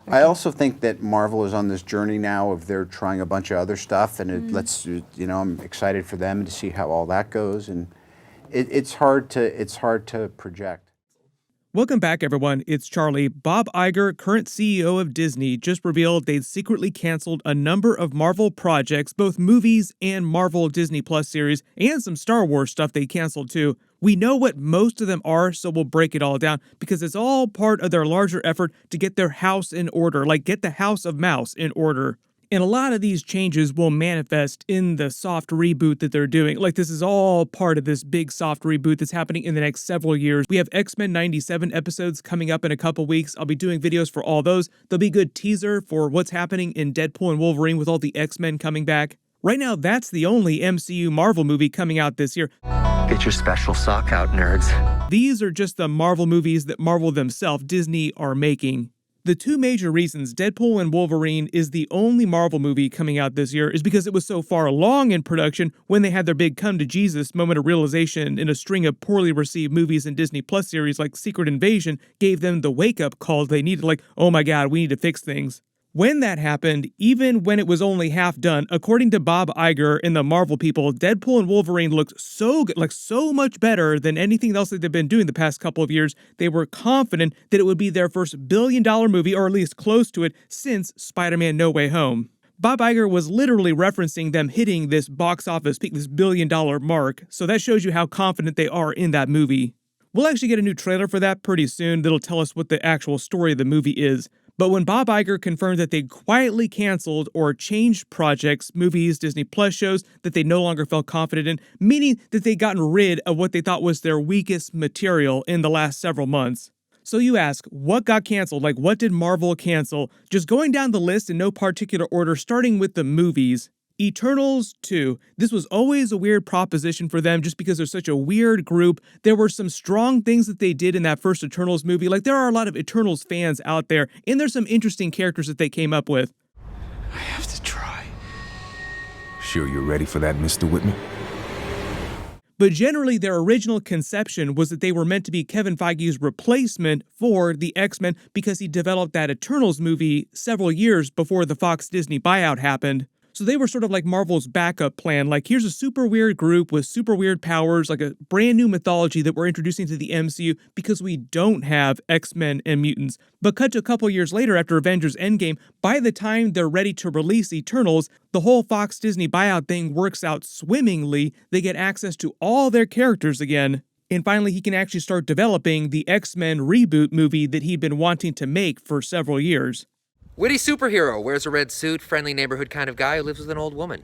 I also think that Marvel is on this journey now of they're trying a bunch of other stuff, and I'm excited for them to see how all that goes, and it's hard to project. Welcome back, everyone. It's Charlie. Bob Iger, current CEO of Disney, just revealed they'd secretly canceled a number of Marvel projects, both movies and Marvel Disney Plus series, and some Star Wars stuff they canceled too. We know what most of them are, so we'll break it all down because it's all part of their larger effort to get their house in order, like get the House of Mouse in order. And a lot of these changes will manifest in the soft reboot that they're doing. Like, this is all part of this big soft reboot that's happening in the next several years. We have X-Men 97 episodes coming up in a couple weeks. I'll be doing videos for all those. There'll be a good teaser for what's happening in Deadpool and Wolverine with all the X-Men coming back. Right now, that's the only MCU Marvel movie coming out this year. Get your special sock out, nerds. These are just the Marvel movies that Marvel themselves, Disney, are making. The two major reasons Deadpool and Wolverine is the only Marvel movie coming out this year is because it was so far along in production when they had their big come-to-Jesus moment of realization in a string of poorly received movies and Disney Plus series like Secret Invasion gave them the wake-up call they needed, like, oh my god, we need to fix things. When that happened, even when it was only half done, according to Bob Iger and the Marvel people, Deadpool and Wolverine looked so good, like so much better than anything else that they've been doing the past couple of years. They were confident that it would be their first billion-dollar movie, or at least close to it, since Spider-Man No Way Home. Bob Iger was literally referencing them hitting this box office peak, this billion-dollar mark, so that shows you how confident they are in that movie. We'll actually get a new trailer for that pretty soon that'll tell us what the actual story of the movie is. But when Bob Iger confirmed that they quietly canceled or changed projects, movies, Disney Plus shows that they no longer felt confident in, meaning that they'd gotten rid of what they thought was their weakest material in the last several months. So you ask, what got canceled? Like, what did Marvel cancel? Just going down the list in no particular order, starting with the movies. Eternals 2. This was always a weird proposition for them just because they're such a weird group. There were some strong things that they did in that first Eternals movie. Like, there are a lot of Eternals fans out there, and there's some interesting characters that they came up with. I have to try. Sure you're ready for that, Mr. Whitman? But generally, their original conception was that they were meant to be Kevin Feige's replacement for the X-Men because he developed that Eternals movie several years before the Fox Disney buyout happened. So they were sort of like Marvel's backup plan. Like, here's a super weird group with super weird powers, like a brand new mythology that we're introducing to the MCU because we don't have X-Men and mutants. But cut to a couple years later after Avengers Endgame, by the time they're ready to release Eternals, the whole Fox Disney buyout thing works out swimmingly. They get access to all their characters again. And finally, he can actually start developing the X-Men reboot movie that he'd been wanting to make for several years. Witty superhero, wears a red suit, friendly neighborhood kind of guy who lives with an old woman.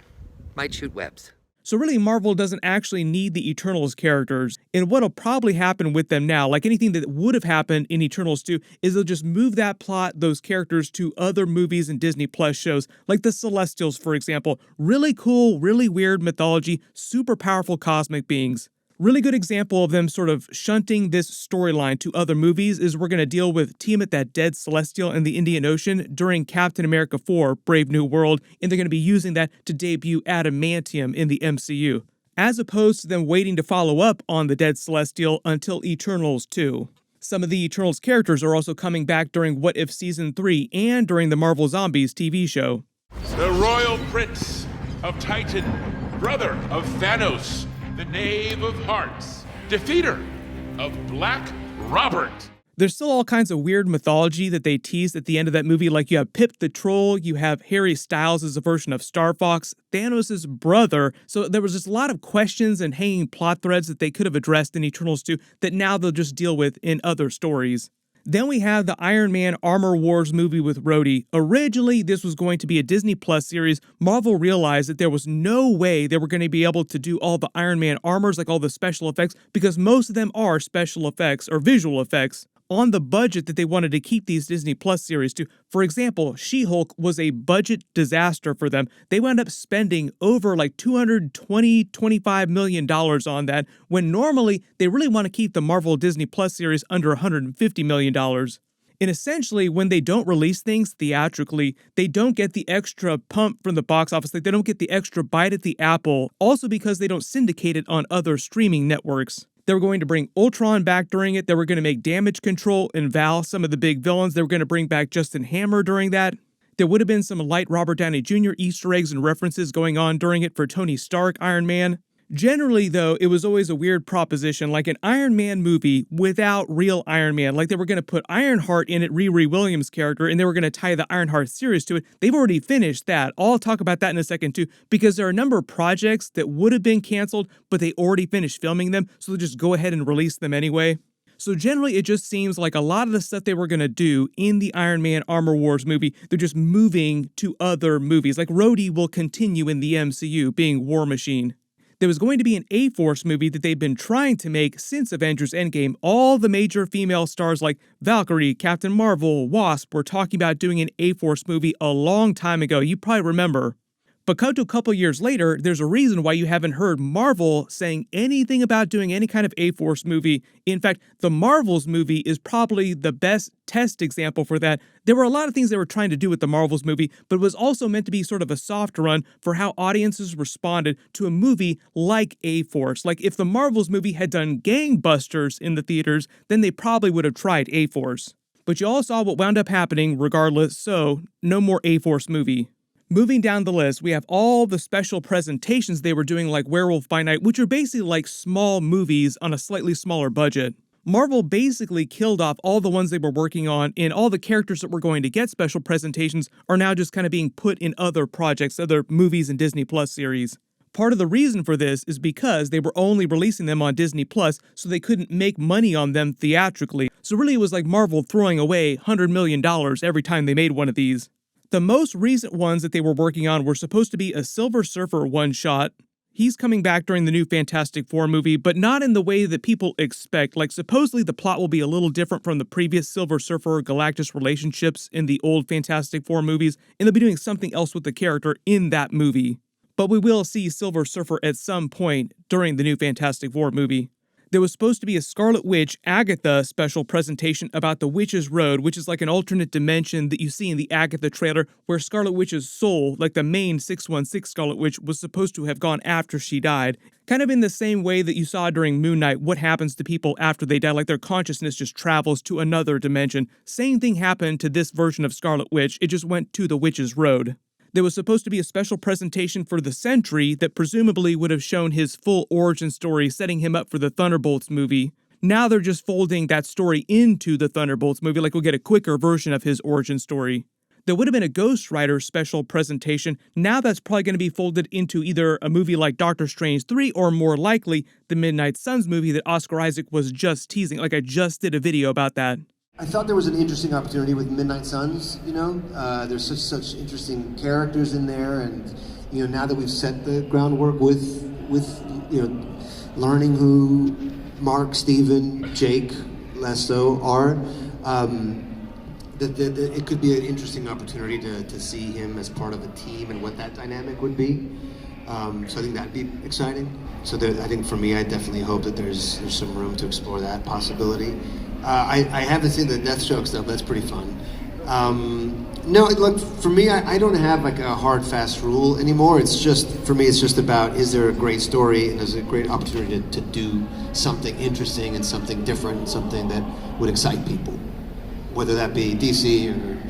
Might shoot webs. So really, Marvel doesn't actually need the Eternals characters. And what'll probably happen with them now, like anything that would have happened in Eternals 2, is they'll just move that plot, those characters, to other movies and Disney Plus shows, like the Celestials, for example. Really cool, really weird mythology, super powerful cosmic beings. Really good example of them sort of shunting this storyline to other movies is we're going to deal with Tiamat, that dead Celestial in the Indian Ocean, during Captain America 4, Brave New World, and they're going to be using that to debut Adamantium in the MCU, as opposed to them waiting to follow up on the dead Celestial until Eternals 2. Some of the Eternals characters are also coming back during What If Season 3 and during the Marvel Zombies TV show. The Royal Prince of Titan, brother of Thanos, the Knave of Hearts, defeater of Black Robert. There's still all kinds of weird mythology that they teased at the end of that movie, like you have Pip the Troll, you have Harry Styles as a version of Star Fox, Thanos' brother, so there was just a lot of questions and hanging plot threads that they could have addressed in Eternals 2 that now they'll just deal with in other stories. Then we have the Iron Man Armor Wars movie with Rhodey. Originally, this was going to be a Disney Plus series. Marvel realized that there was no way they were going to be able to do all the Iron Man armors, like all the special effects, because most of them are special effects or visual effects on the budget that they wanted to keep these Disney Plus series to. For example, She-Hulk was a budget disaster for them. They wound up spending over like $225 million on that, when normally they really want to keep the Marvel Disney Plus series under $150 million. And essentially, when they don't release things theatrically, they don't get the extra pump from the box office, like they don't get the extra bite at the apple, also because they don't syndicate it on other streaming networks. They were going to bring Ultron back during it. They were going to make Damage Control and Val some of the big villains. They were going to bring back Justin Hammer during that. There would have been some light Robert Downey Jr. Easter eggs and references going on during it for Tony Stark, Iron Man. Generally, though, it was always a weird proposition, like an Iron Man movie without real Iron Man. Like they were going to put Ironheart in it, Riri Williams' character, and they were going to tie the Ironheart series to it. They've already finished that. I'll talk about that in a second, too, because there are a number of projects that would have been canceled, but they already finished filming them, so they'll just go ahead and release them anyway. So generally, it just seems like a lot of the stuff they were going to do in the Iron Man Armor Wars movie, they're just moving to other movies. Like Rhodey will continue in the MCU, being War Machine. There was going to be an A-Force movie that they've been trying to make since Avengers Endgame. All the major female stars like Valkyrie, Captain Marvel, Wasp were talking about doing an A-Force movie a long time ago. You probably remember. But cut to a couple years later, there's a reason why you haven't heard Marvel saying anything about doing any kind of A-Force movie. In fact, the Marvels movie is probably the best test example for that. There were a lot of things they were trying to do with the Marvels movie, but it was also meant to be sort of a soft run for how audiences responded to a movie like A-Force. Like if the Marvels movie had done gangbusters in the theaters, then they probably would have tried A-Force. But you all saw what wound up happening regardless, so no more A-Force movie. Moving down the list, we have all the special presentations they were doing like Werewolf by Night, which are basically like small movies on a slightly smaller budget. Marvel basically killed off all the ones they were working on, and all the characters that were going to get special presentations are now just kind of being put in other projects, other movies and Disney Plus series. Part of the reason for this is because they were only releasing them on Disney Plus, so they couldn't make money on them theatrically. So really it was like Marvel throwing away $100 million every time they made one of these. The most recent ones that they were working on were supposed to be a Silver Surfer one-shot. He's coming back during the new Fantastic Four movie, but not in the way that people expect. Like, supposedly the plot will be a little different from the previous Silver Surfer-Galactus relationships in the old Fantastic Four movies, and they'll be doing something else with the character in that movie. But we will see Silver Surfer at some point during the new Fantastic Four movie. There was supposed to be a Scarlet Witch Agatha special presentation about the Witch's Road, which is like an alternate dimension that you see in the Agatha trailer, where Scarlet Witch's soul, like the main 616 Scarlet Witch, was supposed to have gone after she died. Kind of in the same way that you saw during Moon Knight, what happens to people after they die, like their consciousness just travels to another dimension. Same thing happened to this version of Scarlet Witch, it just went to the Witch's Road. There was supposed to be a special presentation for the Sentry that presumably would have shown his full origin story, setting him up for the Thunderbolts movie. Now they're just folding that story into the Thunderbolts movie, like we'll get a quicker version of his origin story. There would have been a Ghost Rider special presentation. Now that's probably going to be folded into either a movie like Doctor Strange 3 or more likely the Midnight Suns movie that Oscar Isaac was just teasing. Like I just did a video about that. I thought there was an interesting opportunity with Midnight Suns, there's such interesting characters in there, and, now that we've set the groundwork with learning who Mark, Steven, Jake, Lesso are, that it could be an interesting opportunity to see him as part of a team and what that dynamic would be. So I think that'd be exciting. So I think for me, I definitely hope that there's some room to explore that possibility. I haven't seen the Deathstroke stuff. That's pretty fun. No, look, for me, I don't have like a hard, fast rule anymore. For me, it's just about, is there a great story and is it a great opportunity to do something interesting and something different, and something that would excite people, whether that be DC or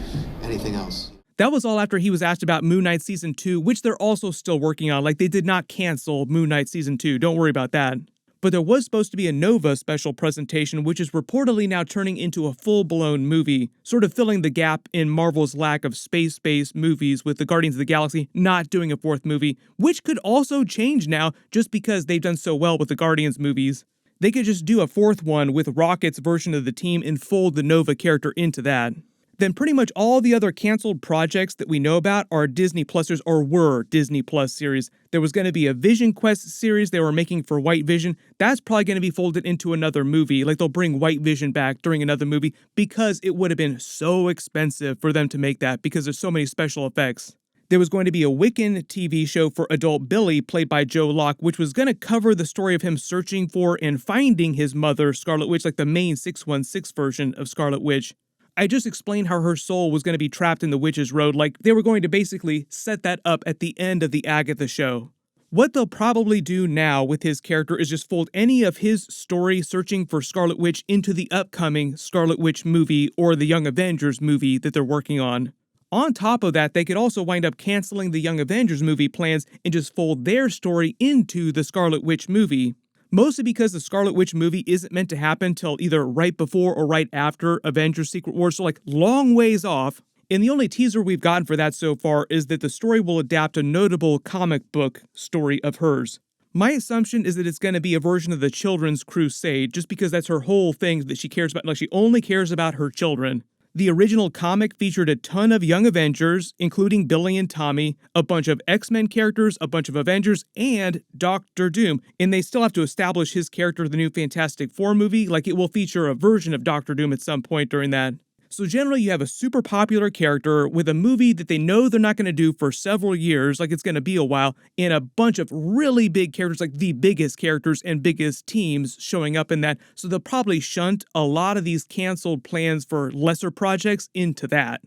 anything else. That was all after he was asked about Moon Knight Season 2, which they're also still working on. Like, they did not cancel Moon Knight Season 2. Don't worry about that. But there was supposed to be a Nova special presentation, which is reportedly now turning into a full-blown movie, sort of filling the gap in Marvel's lack of space-based movies with the Guardians of the Galaxy not doing a fourth movie, which could also change now just because they've done so well with the Guardians movies. They could just do a fourth one with Rocket's version of the team and fold the Nova character into that. Then pretty much all the other canceled projects that we know about are Disney Plusers or were Disney Plus series. There was going to be a Vision Quest series they were making for White Vision. That's probably going to be folded into another movie. Like they'll bring White Vision back during another movie because it would have been so expensive for them to make that because there's so many special effects. There was going to be a Wiccan TV show for adult Billy, played by Joe Locke, which was going to cover the story of him searching for and finding his mother, Scarlet Witch, like the main 616 version of Scarlet Witch. I just explained how her soul was going to be trapped in the Witch's Road, like they were going to basically set that up at the end of the Agatha show. What they'll probably do now with his character is just fold any of his story searching for Scarlet Witch into the upcoming Scarlet Witch movie or the Young Avengers movie that they're working on. On top of that, they could also wind up canceling the Young Avengers movie plans and just fold their story into the Scarlet Witch movie. Mostly because the Scarlet Witch movie isn't meant to happen till either right before or right after Avengers Secret Wars, so like long ways off. And the only teaser we've gotten for that so far is that the story will adapt a notable comic book story of hers. My assumption is that it's going to be a version of the Children's Crusade, just because that's her whole thing that she cares about. Like, she only cares about her children. The original comic featured a ton of Young Avengers, including Billy and Tommy, a bunch of X-Men characters, a bunch of Avengers, and Doctor Doom. And they still have to establish his character in the new Fantastic Four movie, like it will feature a version of Doctor Doom at some point during that. So generally you have a super popular character with a movie that they know they're not going to do for several years, like it's going to be a while, and a bunch of really big characters, like the biggest characters and biggest teams showing up in that. So they'll probably shunt a lot of these canceled plans for lesser projects into that.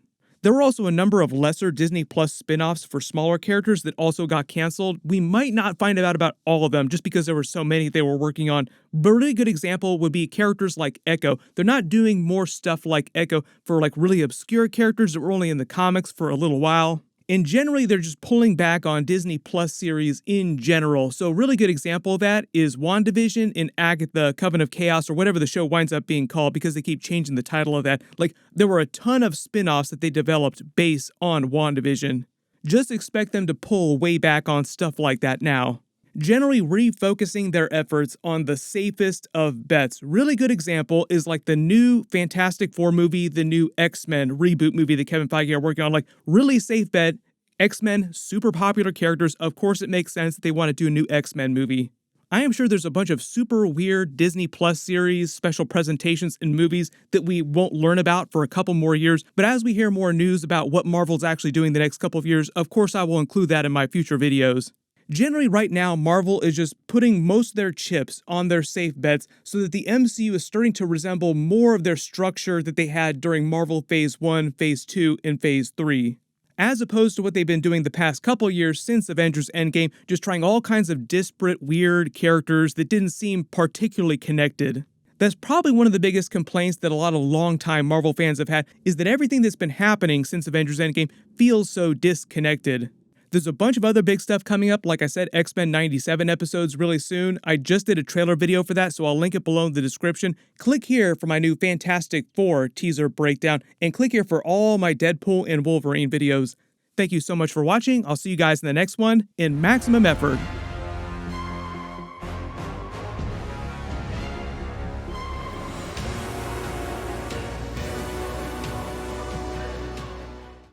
There were also a number of lesser Disney Plus spin-offs for smaller characters that also got canceled. We might not find out about all of them just because there were so many they were working on. But a really good example would be characters like Echo. They're not doing more stuff like Echo for like really obscure characters that were only in the comics for a little while. And generally, they're just pulling back on Disney Plus series in general. So a really good example of that is WandaVision and Agatha, Coven of Chaos, or whatever the show winds up being called, because they keep changing the title of that. Like, there were a ton of spin-offs that they developed based on WandaVision. Just expect them to pull way back on stuff like that now. Generally refocusing their efforts on the safest of bets. Really good example is like the new Fantastic Four movie, the new X-Men reboot movie that Kevin Feige are working on. Like, really safe bet. X-Men, super popular characters. Of course it makes sense that they want to do a new X-Men movie. I am sure there's a bunch of super weird Disney Plus series, special presentations, and movies that we won't learn about for a couple more years. But as we hear more news about what Marvel's actually doing the next couple of years, of course I will include that in my future videos. Generally, right now, Marvel is just putting most of their chips on their safe bets so that the MCU is starting to resemble more of their structure that they had during Marvel Phase 1, Phase 2, and Phase 3. As opposed to what they've been doing the past couple years since Avengers Endgame, just trying all kinds of disparate, weird characters that didn't seem particularly connected. That's probably one of the biggest complaints that a lot of longtime Marvel fans have had, is that everything that's been happening since Avengers Endgame feels so disconnected. There's a bunch of other big stuff coming up. Like I said, X-Men 97 episodes really soon. I just did a trailer video for that, so I'll link it below in the description. Click here for my new Fantastic Four teaser breakdown, and click here for all my Deadpool and Wolverine videos. Thank you so much for watching. I'll see you guys in the next one in maximum effort.